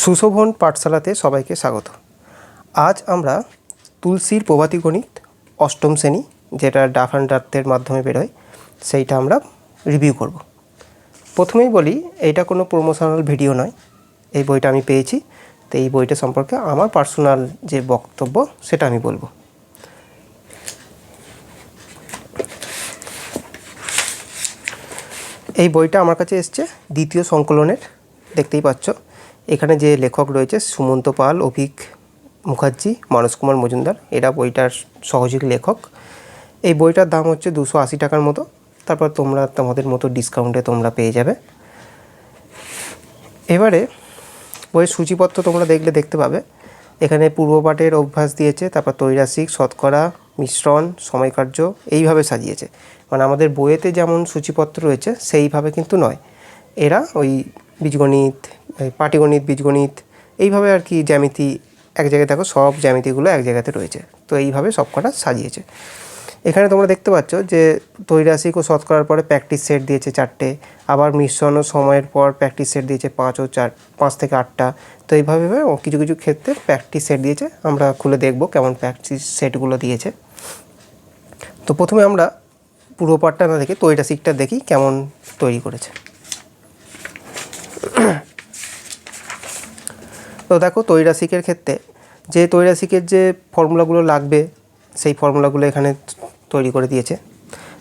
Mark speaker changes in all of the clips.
Speaker 1: সুশোভন পাঠশালাতে সবাইকে স্বাগত। আজ আমরা তুলসীর প্রভাতী গণিত অষ্টম শ্রেণী, যেটা ডাফ অ্যান্ড ডার্থের মাধ্যমে বেরোয়, সেইটা আমরা রিভিউ করব। প্রথমেই বলি, এইটা কোনো প্রমোশনাল ভিডিও নয়। এই বইটা আমি পেয়েছি, তো এই বইটা সম্পর্কে আমার পার্সোনাল যে বক্তব্য সেটা আমি বলবো। এই বইটা আমার কাছে এসছে দ্বিতীয় সংকলনের, দেখতেই পাচ্ছ। এখানে যে লেখক রয়েছে সুমন্ত পাল, অভিক মুখার্জি, মানস কুমার মজুমদার, এরা বইটার সহযোগী লেখক। এই বইটার দাম হচ্ছে 280 টাকার মতো। তারপর তোমরা তোমাদের মতো ডিসকাউন্টে তোমরা পেয়ে যাবে। এবারে বইয়ের সূচিপত্র তোমরা দেখতে পাবে। এখানে পূর্বপাঠের অভ্যাস দিয়েছে, তারপর ত্রৈরাসিক, শতকরা, মিশ্রণ, সময়কার্য এইভাবে সাজিয়েছে। মানে আমাদের বইয়েতে যেমন সূচিপত্র রয়েছে সেইভাবে কিন্তু নয়। এরা ওই বীজগণিত, পাটিগণিত, বীজগণিত এইভাবে আর কি, জ্যামিতি এক জায়গায় দেখো, সব জ্যামিতিগুলো এক জায়গাতে রয়েছে। তো এইভাবে সব কটা সাজিয়েছে। এখানে তোমরা দেখতে পাচ্ছ যে ত্রৈরাসিক ও শতকরার পরে প্র্যাকটিস সেট দিয়েছে 4টে, আবার মিশ্রণ ও সময়ের পর প্র্যাকটিস সেট দিয়েছে 5 থেকে 8টা। তো এইভাবে কিছু কিছু ক্ষেত্রে প্র্যাকটিস সেট দিয়েছে। আমরা খুলে দেখব কেমন প্র্যাকটিস সেটগুলো দিয়েছে। তো প্রথমে আমরা পুরো পাঠটা না দেখি, ত্রৈরাসিকটা দেখি কেমন তৈরি করেছে। তো দেখো, ত্রৈরাসিকের ক্ষেত্রে যে ত্রৈরাসিকের যে ফর্মুলাগুলো লাগবে সেই ফর্মুলাগুলো এখানে তৈরি করে দিয়েছে।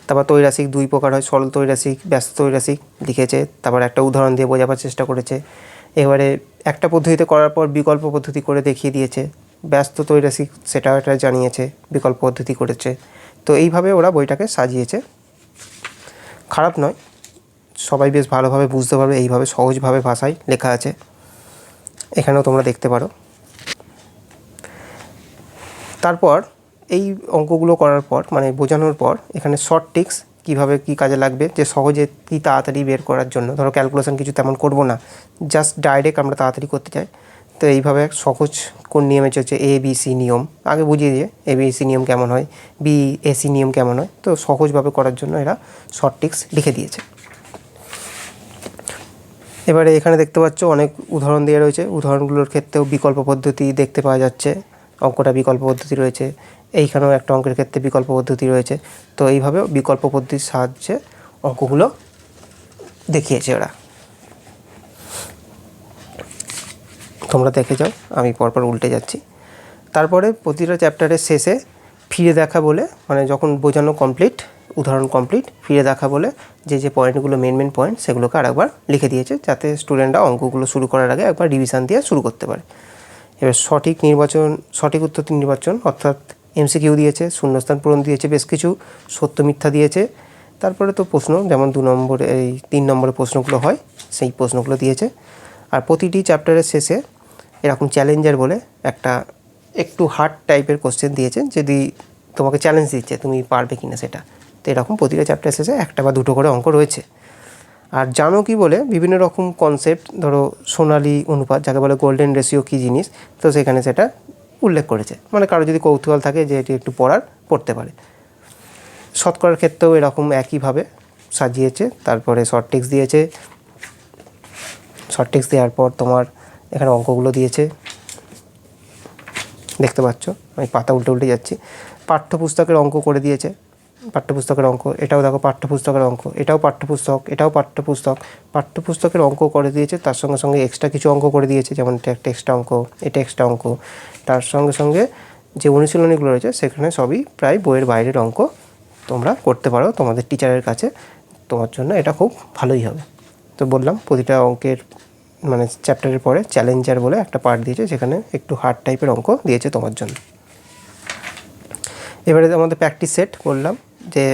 Speaker 1: তারপর ত্রৈরাসিক 2 প্রকার হয়, সরল ত্রৈরাসিক, ব্যস্ত ত্রৈরাসিক লিখেছে। তারপর একটা উদাহরণ দিয়ে বোঝাবার চেষ্টা করেছে। এবারে একটা পদ্ধতিতে করার পর বিকল্প পদ্ধতি করে দেখিয়ে দিয়েছে। ব্যস্ত ত্রৈরাসিক সেটাও এটা জানিয়েছে, বিকল্প পদ্ধতি করেছে। তো এইভাবে ওরা বইটাকে সাজিয়েছে। খারাপ নয়, সবাই বেশ ভালোভাবে বুঝতে পারবে, এইভাবে সহজভাবে ভাষায় লেখা আছে। এখানেও তোমরা দেখতে পারো। তারপর এই অঙ্কগুলো করার পর, মানে বোঝানোর পর, এখানে শর্ট ট্রিক্স কীভাবে কী কাজে লাগবে, যে সহজে কী তাড়াতাড়ি বের করার জন্য। ধরো ক্যালকুলেশন কিছু তেমন করব না, জাস্ট ডাইরেক্ট আমরা তাড়াতাড়ি করতে চাই। তো এইভাবে সহজ কোন নিয়মে চলছে, ABC নিয়ম আগে বুঝিয়ে দিয়ে, ABC নিয়ম কেমন হয়, BAC নিয়ম কেমন হয়। তো সহজভাবে করার জন্য এরা শর্ট ট্রিক্স লিখে দিয়েছে। এবারে এখানে দেখতে পাচ্ছ অনেক উদাহরণ দেওয়া রয়েছে। উদাহরণগুলোর ক্ষেত্রেও বিকল্প পদ্ধতি দেখতে পাওয়া যাচ্ছে। অঙ্কটা বিকল্প পদ্ধতি রয়েছে, এইখানেও একটা অঙ্কের ক্ষেত্রে বিকল্প পদ্ধতি রয়েছে। তো এইভাবে বিকল্প পদ্ধতির সাহায্যে অঙ্কগুলো দেখিয়েছে ওরা। তোমরা দেখে যাও, আমি পরপর উল্টে যাচ্ছি। তারপরে প্রতিটা চ্যাপ্টারের শেষে ফিরে দেখা বলে, মানে যখন বোঝানো কমপ্লিট, উদাহরণ কমপ্লিট, ফিরে দেখা বলে যে পয়েন্টগুলো মেন পয়েন্ট সেগুলোকে আরেকবার লিখে দিয়েছে, যাতে স্টুডেন্টরা অঙ্কগুলো শুরু করার আগে একবার রিভিশন দিয়ে শুরু করতে পারে। এবার সঠিক উত্তর নির্বাচন, অর্থাৎ MCQ দিয়েছে, শূন্যস্থান পূরণ দিয়েছে, বেশ কিছু সত্য মিথ্যা দিয়েছে। তারপরে তো প্রশ্ন, যেমন 2 নম্বরে, এই 3 নম্বরের প্রশ্নগুলো হয় সেই প্রশ্নগুলো দিয়েছে। আর প্রতিটি চ্যাপ্টারের শেষে এরকম চ্যালেঞ্জার বলে একটা একটু হার্ড টাইপের কোশ্চেন দিয়েছে, যদি তোমাকে চ্যালেঞ্জ দিচ্ছে তুমি পারবে কিনা সেটা। তো এরকম প্রতিটা চ্যাপ্টারের শেষে 1 বা 2টো করে অঙ্ক রয়েছে। আর জানো কি বলে বিভিন্ন রকম কনসেপ্ট, ধরো সোনালি অনুপাত যাকে বলে, গোল্ডেন রেশিও কী জিনিস, তো সেখানে সেটা উল্লেখ করেছে। মানে কারো যদি কৌতূহল থাকে যে এটি একটু পড়তে পারে। শতকরার ক্ষেত্রেও এরকম একইভাবে সাজিয়েছে। তারপরে শর্ট ট্রিক্স দিয়েছে। শর্ট ট্রিক্স দেওয়ার পর তোমার এখানে অঙ্কগুলো দিয়েছে, দেখতে পাচ্ছ। আমি পাতা উল্টে যাচ্ছি। পাঠ্যপুস্তকের অঙ্ক করে দিয়েছে, পাঠ্যপুস্তকের অঙ্ক। এটাও দেখো পাঠ্যপুস্তকের অঙ্ক, এটাও পাঠ্যপুস্তক, এটাও পাঠ্যপুস্তকের অঙ্ক করে দিয়েছে। তার সঙ্গে সঙ্গে এক্সট্রা কিছু অঙ্ক করে দিয়েছে, যেমন এটা একটা এক্সট্রা অঙ্ক, এটা এক্সট্রা অঙ্ক। তার সঙ্গে সঙ্গে যে অনুশীলনীগুলো রয়েছে সেখানে সবই প্রায় বইয়ের বাইরের অঙ্ক। তোমরা করতে পারো তোমাদের টিচারের কাছে, তোমার জন্য এটা খুব ভালোই হবে। তো বললাম, প্রতিটা অঙ্কের মানে চ্যাপ্টারের পরে চ্যালেঞ্জার বলে একটা পার্ট দিয়েছে, যেখানে একটু হার্ড টাইপের অঙ্ক দিয়েছে তোমার জন্য। এবারে আমাদের প্র্যাকটিস সেট বললাম যে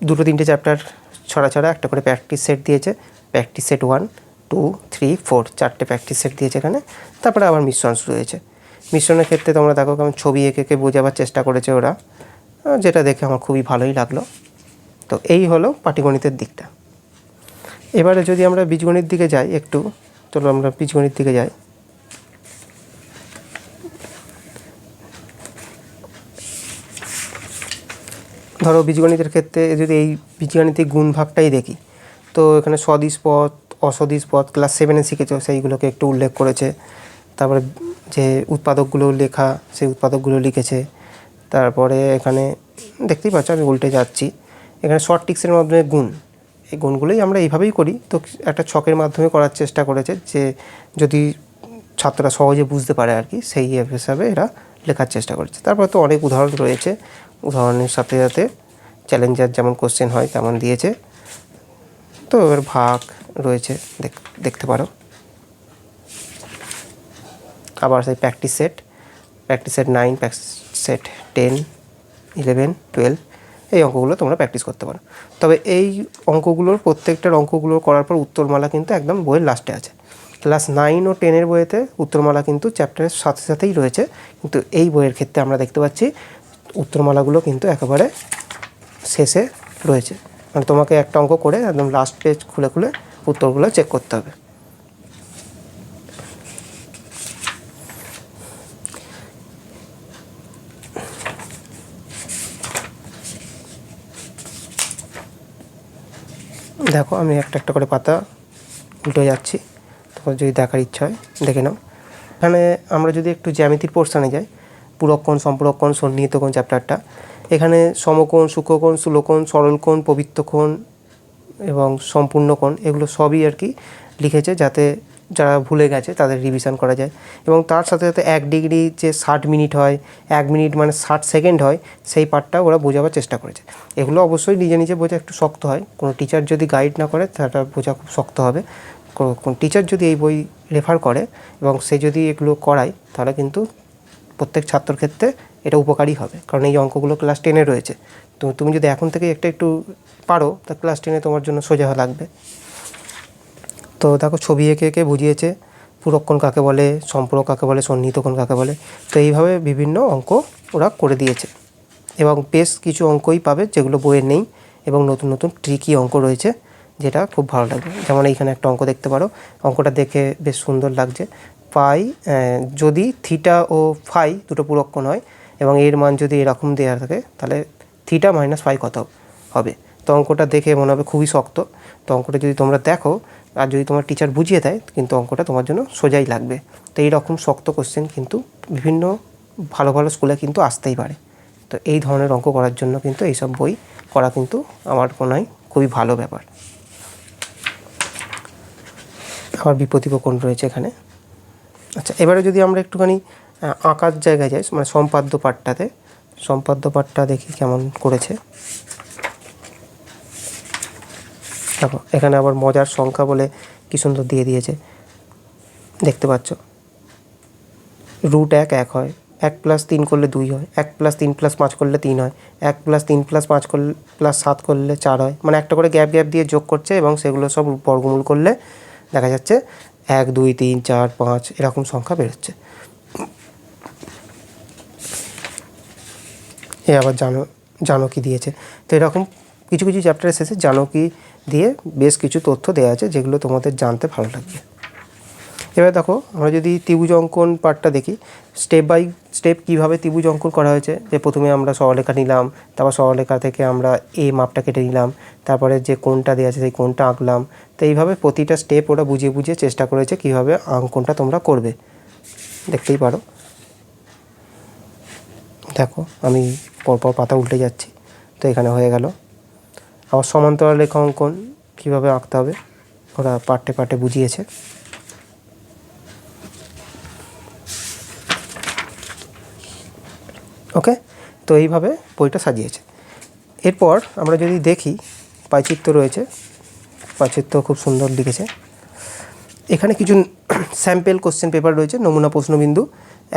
Speaker 1: 2-3টে চ্যাপ্টার ছড়া একটা করে প্র্যাকটিস সেট দিয়েছে। প্র্যাকটিস সেট 1, 2, 3, 4 4টে প্র্যাকটিস সেট দিয়েছে এখানে। তারপরে আবার মিশ্রণ শুরু হয়েছে। মিশ্রণের ক্ষেত্রে তোমরা দেখো কেমন ছবি এঁকে বোঝাবার চেষ্টা করেছে ওরা, যেটা দেখে আমার খুবই ভালোই লাগলো। তো এই হলো পাটিগণিতের দিকটা। এবারে যদি আমরা বীজগণিত দিকে যাই একটু, চলো আমরা বীজগণিত দিকে যাই। ধরো বীজগণিতের ক্ষেত্রে যদি এই বীজগাণিতিক গুণ ভাগটাই দেখি, তো এখানে সদিশ পথ, অসদিশ পথ ক্লাস 7-এ শিখেছো, সেইগুলোকে একটু উল্লেখ করেছে। তারপরে যে উৎপাদকগুলো লেখা সেই উৎপাদকগুলো লিখেছে। তারপরে এখানে দেখতেই পাচ্ছ আমি উল্টে যাচ্ছি, এখানে শর্ট ট্রিক্সের মাধ্যমে গুণ, এই গুণগুলোই আমরা এইভাবেই করি। তো একটা ছকের মাধ্যমে করার চেষ্টা করেছে যে যদি ছাত্ররা সহজে বুঝতে পারে আর কি, সেই হিসাবে এরা লেখার চেষ্টা করেছে। তারপরে তো অনেক উদাহরণ রয়েছে, উদাহরণের সাথে সাথে চ্যালেঞ্জার যেমন কোশ্চেন হয় তেমন দিয়েছে। তো এবার ভাগ রয়েছে, দেখতে পারো। আবার সেই প্র্যাকটিস সেট 9, প্র্যাকটিস সেট 10, 11, 12 এই অঙ্কগুলো তোমরা প্র্যাকটিস করতে পারো। তবে এই অঙ্কগুলোর প্রত্যেকটার অঙ্কগুলো করার পর উত্তরমালা কিন্তু একদম বইয়ের লাস্টে আছে। ক্লাস 9 ও 10-এর বইয়েতে উত্তরমালা কিন্তু চ্যাপ্টারের সাথে সাথেই রয়েছে, কিন্তু এই বইয়ের ক্ষেত্রে আমরা দেখতে পাচ্ছি উত্তরমালাগুলো কিন্তু একেবারে শেষে রয়েছে। মানে তোমাকে একটা অঙ্ক করে একদম লাস্ট পেজ খুলে খুলে উত্তরগুলো চেক করতে হবে। দেখো আমি একটা একটা করে পাতা উল্টে যাচ্ছি, তোমার যদি দেখার ইচ্ছা হয় দেখে নাও। এখানে আমরা যদি একটু জ্যামিতির পোর্শনে যাই, পুরকোণ, সম্পূরকোণ, সন্নিহিত কোণ চ্যাপ্টারটা, এখানে সমকোণ, সূক্ষ্মকোণ, স্থূলকোণ, সরলকোণ, পবিত্রকোণ এবং সম্পূর্ণ কোণ এগুলো সবই আর কি লিখেছে, যাতে যারা ভুলে গেছে তাদের রিভিশন করা যায়। এবং তার সাথে সাথে 1 ডিগ্রি যে 60 মিনিট হয়, 1 মিনিট মানে 60 সেকেন্ড হয়, সেই পার্টটা ওরা বোঝাবার চেষ্টা করেছে। এগুলো অবশ্যই নিজে নিজে বোঝা একটু শক্ত হয়, কোনো টিচার যদি গাইড না করে তাটা বোঝা খুব শক্ত হবে। কোন টিচার যদি এই বই রেফার করে এবং সে যদি এগুলো করায়, তাহলে কিন্তু প্রত্যেক ছাত্রর ক্ষেত্রে এটা উপকারী হবে। কারণ এই অঙ্কগুলো ক্লাস 10-এ রয়েছে, তো তুমি যদি এখন থেকে একটু পারো তা ক্লাস 10-এ তোমার জন্য সোজা লাগবে। তো দেখো ছবি এঁকে এঁকে বুঝিয়েছে পুরকোণ কাকে বলে, সম্পূরক কাকে বলে, সন্নিহিত কোণ কাকে বলে। তো এইভাবে বিভিন্ন অঙ্ক ওরা করে দিয়েছে এবং বেশ কিছু অঙ্কই পাবে যেগুলো বইয়ে নেই, এবং নতুন নতুন ট্রিকি অঙ্ক রয়েছে যেটা খুব ভালো লাগবে। যেমন এইখানে একটা অঙ্ক দেখতে পারো, অঙ্কটা দেখে বেশ সুন্দর লাগছে। পাই যদি থিটা ও ফাই দুটো পুরকোণ হয় এবং এর মান যদি এরকম দেওয়া থাকে, তাহলে থিটা মাইনাস ফাই কত হবে। তো অঙ্কটা দেখে মনে হবে খুবই শক্ত। তো অঙ্কটা যদি তোমরা দেখো আর যদি তোমার টিচার বুঝিয়ে দেয়, কিন্তু অঙ্কটা তোমার জন্য সোজাই লাগবে। তো এইরকম শক্ত কোশ্চেন কিন্তু বিভিন্ন ভালো ভালো স্কুলে কিন্তু আসতেই পারে। তো এই ধরনের অঙ্ক করার জন্য কিন্তু এইসব বই করা কিন্তু আমার মনে হয় খুবই ভালো ব্যাপার। আবার বিপরীত কোণ রয়েছে এখানে। আচ্ছা, এবারে যদি আমরা একটুখানি আঁকার জায়গায় যাই, মানে সম্পাদ্য পাঠটাতে, সম্পাদ্য পাঠটা দেখি কেমন করেছে। দেখো এখানে আবার মজার সংখ্যা বলে কি সুন্দর দিয়ে দিয়েছে, দেখতে পাচ্ছ। √1 1 হয়, 1 + 3 করলে 2 হয়, 1 + 3 + 5 করলে 3 হয়, 1 + 3 + 5 করলে +7 করলে 4 হয়। মানে একটা করে গ্যাপ দিয়ে যোগ করছে এবং সেগুলো সব বর্গমূল করলে দেখা যাচ্ছে 1 2 3 4 5 এরকম সংখ্যা বেরোচ্ছে। এ আবার জানকী দিয়েছে। তো এরকম কিছু কিছু চ্যাপ্টারের শেষে জানকী দিয়ে বেশ কিছু তথ্য দেওয়া আছে যেগুলো তোমাদের জানতে ভালো লাগবে। এবার দেখো আমরা যদি ত্রিভুজ অঙ্কন পার্টটা দেখি, স্টেপ বাই স্টেপ কীভাবে ত্রিভুজ অঙ্কন করা হয়েছে। যে প্রথমে আমরা সরলরেখা নিলাম, তারপর সরলরেখা থেকে আমরা মাপটা কেটে নিলাম, তারপরে যে কোণটা দেওয়া আছে সেই কোণটা আঁকলাম। তো এইভাবে প্রতিটা স্টেপ ওরা বুঝিয়ে বুঝিয়ে চেষ্টা করেছে কীভাবে অঙ্কনটা তোমরা করবে, দেখতেই পারো। দেখো আমি পরপর পাতা উল্টে যাচ্ছি, তো এখানে হয়ে গেল। আবার সমান্তরাল রেখা অঙ্কন কীভাবে আঁকতে হবে ওরা পার্টে পার্টে বুঝিয়েছে। ওকে, তো এইভাবে বইটা সাজিয়েছে। এরপর আমরা যদি দেখি পাইচিত্র রয়েছে, পাইচিত্র খুব সুন্দর লিখেছে। এখানে কিছু স্যাম্পেল কোশ্চেন পেপার রয়েছে, নমুনা প্রশ্নবিন্দু,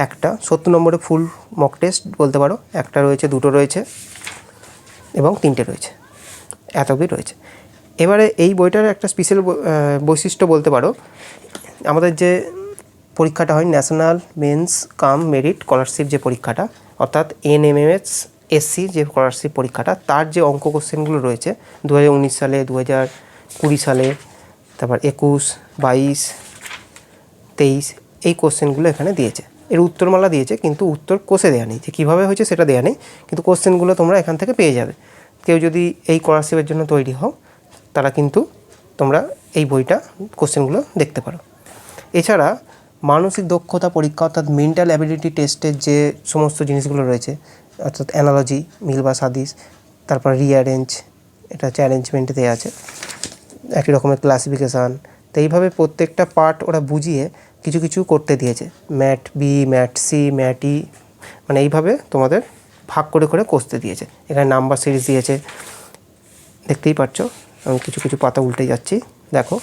Speaker 1: একটা 70 নম্বরে ফুল মক টেস্ট বলতে পারো, একটা রয়েছে, দুটো রয়েছে এবং 3টে রয়েছে, এতগুলি রয়েছে। এবারে এই বইটার একটা স্পেশাল বৈশিষ্ট্য বলতে পারো, আমাদের যে পরীক্ষাটা হয় ন্যাশনাল মেন্স কাম মেরিট স্কলারশিপ যে পরীক্ষাটা, অর্থাৎ NMMSSC যে স্কলারশিপ পরীক্ষাটা, তার যে অঙ্ক কোশ্চেনগুলো রয়েছে 2019 সালে, 2020 সালে, তারপর 21, 22, 23 এই কোশ্চেনগুলো এখানে দিয়েছে। এর উত্তরমালা দিয়েছে, কিন্তু উত্তর কোষে দেওয়া নেই, যে কীভাবে হয়েছে সেটা দেওয়া নেই, কিন্তু কোশ্চেনগুলো তোমরা এখান থেকে পেয়ে যাবে। কেউ যদি এই স্কলারশিপের জন্য তৈরি হও, তারা কিন্তু তোমরা এই বইটা কোশ্চেনগুলো দেখতে পারো। এছাড়া মানসিক দক্ষতা পরীক্ষা অর্থাৎ মেন্টাল অ্যাবিলিটি টেস্টের যে সমস্ত জিনিসগুলো রয়েছে, অর্থাৎ অ্যানালজি, মিল বা সাদিশ, তারপর রিঅ্যারেঞ্জ, এটা হচ্ছে অ্যারেঞ্জমেন্টে দেওয়া আছে, একই রকমের ক্লাসিফিকেশান। তো এইভাবে প্রত্যেকটা পার্ট ওরা বুঝিয়ে কিছু কিছু করতে দিয়েছে, mat B, mat C, mat E, মানে এইভাবে তোমাদের ভাগ করে করে কষতে দিয়েছে। এখানে নাম্বার সিরিজ দিয়েছে, দেখতেই পাচ্ছ। আমি কিছু কিছু পাতা উল্টে যাচ্ছি, দেখো।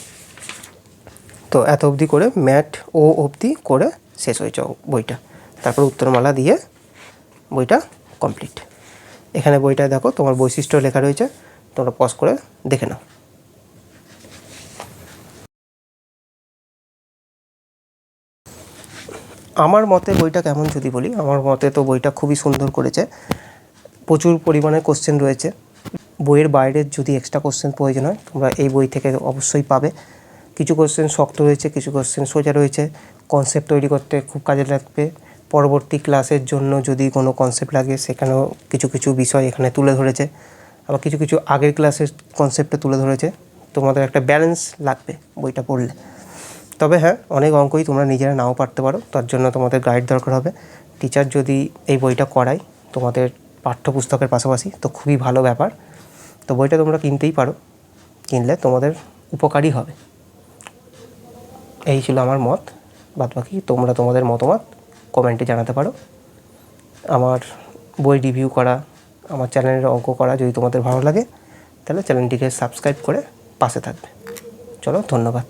Speaker 1: তো এত অবধি করে ম্যাট ও অবধি করে শেষ হয়েছে বইটা। তারপর উত্তরমালা দিয়ে বইটা কমপ্লিট। এখানে বইটায় দেখো তোমার বৈশিষ্ট্য লেখা রয়েছে, তোমরা পজ করে দেখে নাও। আমার মতে বইটা কেমন যদি বলি, আমার মতে তো বইটা খুবই সুন্দর করেছে। প্রচুর পরিমাণে কোশ্চেন রয়েছে। বইয়ের বাইরের যদি এক্সট্রা কোশ্চেন প্রয়োজন হয় তোমরা এই বই থেকে অবশ্যই পাবে। কিছু কোশ্চেন শক্ত রয়েছে, কিছু কোশ্চেন সোজা রয়েছে। কনসেপ্ট তৈরি করতে খুব কাজে লাগবে। পরবর্তী ক্লাসের জন্য যদি কোনো কনসেপ্ট লাগে সেখানেও কিছু কিছু বিষয় এখানে তুলে ধরেছে। আবার কিছু কিছু আগের ক্লাসের কনসেপ্টে তুলে ধরেছে। তোমাদের একটা ব্যালেন্স লাগবে বইটা পড়লে। তবে হ্যাঁ, অনেক অঙ্কই তোমরা নিজেরা নাও পারতে পারো, তার জন্য তোমাদের গাইড দরকার হবে। টিচার যদি এই বইটা করায় তোমাদের পাঠ্যপুস্তকের পাশাপাশি, তো খুবই ভালো ব্যাপার। তো বইটা তোমরা কিনতেই পারো, কিনলে তোমাদের উপকারী হবে। এই ছিল আমার মত। বাদবাকি তোমরা তোমাদের মতামত কমেন্টে জানাতে পারো। আমার বই রিভিউ করা, আমার চ্যানেলের অঙ্ক করা যদি তোমাদের ভালো লাগে তাহলে চ্যানেলটিকে সাবস্ক্রাইব করে পাশে থাকবে। চলো, ধন্যবাদ।